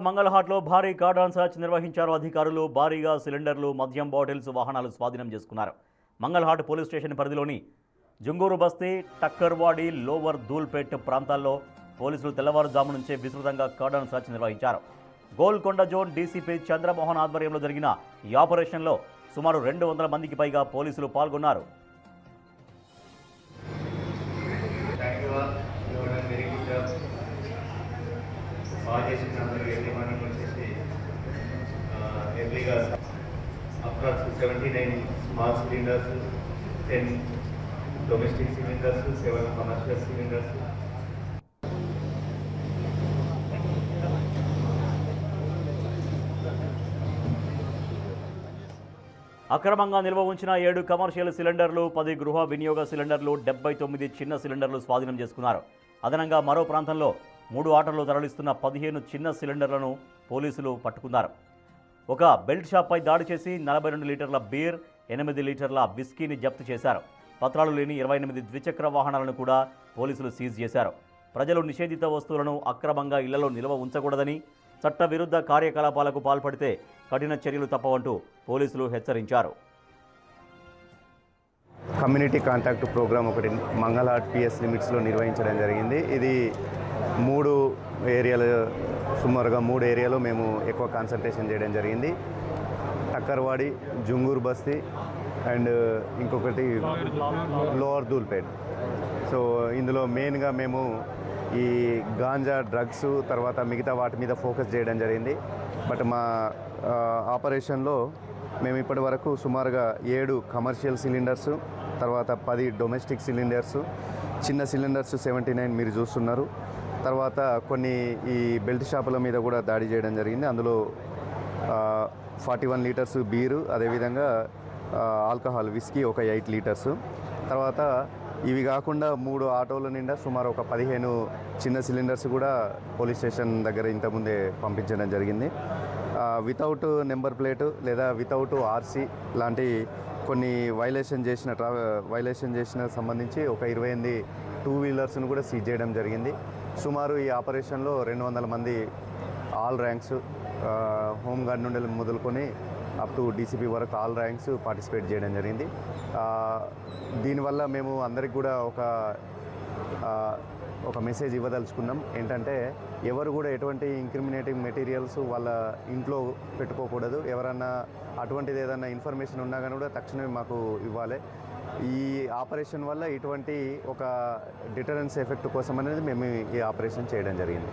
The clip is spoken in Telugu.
మంగళహాట్లో భారీ కార్డాన్ సర్చ్ నిర్వహించారు అధికారులు. భారీగా సిలిండర్లు, మద్యం బాటిల్స్, వాహనాలు స్వాధీనం చేసుకున్నారు. మంగళహాట్ పోలీస్ స్టేషన్ పరిధిలోని జుంగూరు బస్తీ, టక్కర్వాడి, లోవర్ ధూల్పేట్ ప్రాంతాల్లో పోలీసులు తెల్లవారుజాము నుంచే విస్తృతంగా కార్డాన్ సర్చ్ నిర్వహించారు. గోల్కొండ జోన్ డీసీపీ చంద్రమోహన్ ఆధ్వర్యంలో జరిగిన ఈ ఆపరేషన్లో సుమారు 200 మందికి పైగా పోలీసులు పాల్గొన్నారు. ఎర్లీగా approx 79 small cylinders, 10 domestic cylinders, 7 commercial cylinders. అక్రమంగా నిల్వ ఉంచిన 7 కమర్షియల్ సిలిండర్లు, 10 గృహ వినియోగ సిలిండర్లు, 79 చిన్న సిలిండర్లు స్వాధీనం చేసుకున్నారు. అదనంగా మరో ప్రాంతంలో 3 ఆటోల్లో తరలిస్తున్న 15 చిన్న సిలిండర్లను పోలీసులు పట్టుకున్నారు. ఒక బెల్ట్ షాప్పై దాడి చేసి 42 లీటర్ల బీర్, 8 లీటర్ల విస్కీని జప్తు చేశారు. పత్రాలు లేని 28 ద్విచక్ర వాహనాలను కూడా పోలీసులు సీజ్ చేశారు. ప్రజలు నిషేధిత వస్తువులను అక్రమంగా ఇళ్లలో నిల్వ ఉంచకూడదని, చట్టవిరుద్ధ కార్యకలాపాలకు పాల్పడితే కఠిన చర్యలు తప్పవంటూ పోలీసులు హెచ్చరించారు. కమ్యూనిటీ కాంటాక్ట్ ప్రోగ్రామ్ ఒకటి మంగళహాట్ పిఎస్ లిమిట్స్లో నిర్వహించడం జరిగింది. ఇది 3 ఏరియాలు, సుమారుగా 3 ఏరియాలో మేము ఎక్కువ కాన్సన్ట్రేషన్ చేయడం జరిగింది. టక్కర్వాడి, జుంగూరు బస్తీ అండ్ ఇంకొకటి లోవర్ ధూల్పేట్. సో ఇందులో మెయిన్గా మేము ఈ గాంజా, డ్రగ్స్, తర్వాత మిగతా వాటి మీద ఫోకస్ చేయడం జరిగింది. బట్ మా ఆపరేషన్లో మేము ఇప్పటి వరకు సుమారుగా 7 కమర్షియల్ సిలిండర్స్, తర్వాత 10 డొమెస్టిక్ సిలిండర్స్, చిన్న సిలిండర్స్ 79 మీరు చూస్తున్నారు. తర్వాత కొన్ని ఈ బెల్ట్ షాపుల మీద కూడా దాడి చేయడం జరిగింది. అందులో 41 లీటర్స్ బీరు, అదేవిధంగా ఆల్కహాల్ విస్కీ ఒక 8 లీటర్స్. తర్వాత ఇవి కాకుండా 3 ఆటోల నిండా సుమారు ఒక 15 చిన్న సిలిండర్స్ కూడా పోలీస్ స్టేషన్ దగ్గర ఇంతకుముందే పంపించడం జరిగింది. వితౌట్ నెంబర్ ప్లేటు లేదా వితౌట్ ఆర్సీ లాంటి కొన్ని వైలేషన్ చేసిన సంబంధించి ఒక 28 2 వీలర్స్ను కూడా సీజ్ చేయడం జరిగింది. సుమారు ఈ ఆపరేషన్లో 200 మంది ఆల్ ర్యాంక్స్, హోంగార్డ్ నుండి మొదలుకొని అప్ టు డీసీపీ వరకు ఆల్ ర్యాంక్స్ పార్టిసిపేట్ చేయడం జరిగింది. దీనివల్ల మేము అందరికి కూడా ఒక మెసేజ్ ఇవ్వదలుచుకున్నాం. ఏంటంటే ఎవరు కూడా ఎటువంటి ఇంక్రిమినేటింగ్ మెటీరియల్స్ వాళ్ళ ఇంట్లో పెట్టుకోకూడదు. ఎవరన్నా అటువంటిది ఏదన్నా ఇన్ఫర్మేషన్ ఉన్నా కానీ కూడా తక్షణమే మాకు ఇవ్వాలి. ఈ ఆపరేషన్ వల్ల ఇటువంటి ఒక డిటరెన్స్ ఎఫెక్ట్ కోసం అనేది మేము ఈ ఆపరేషన్ చేయడం జరిగింది.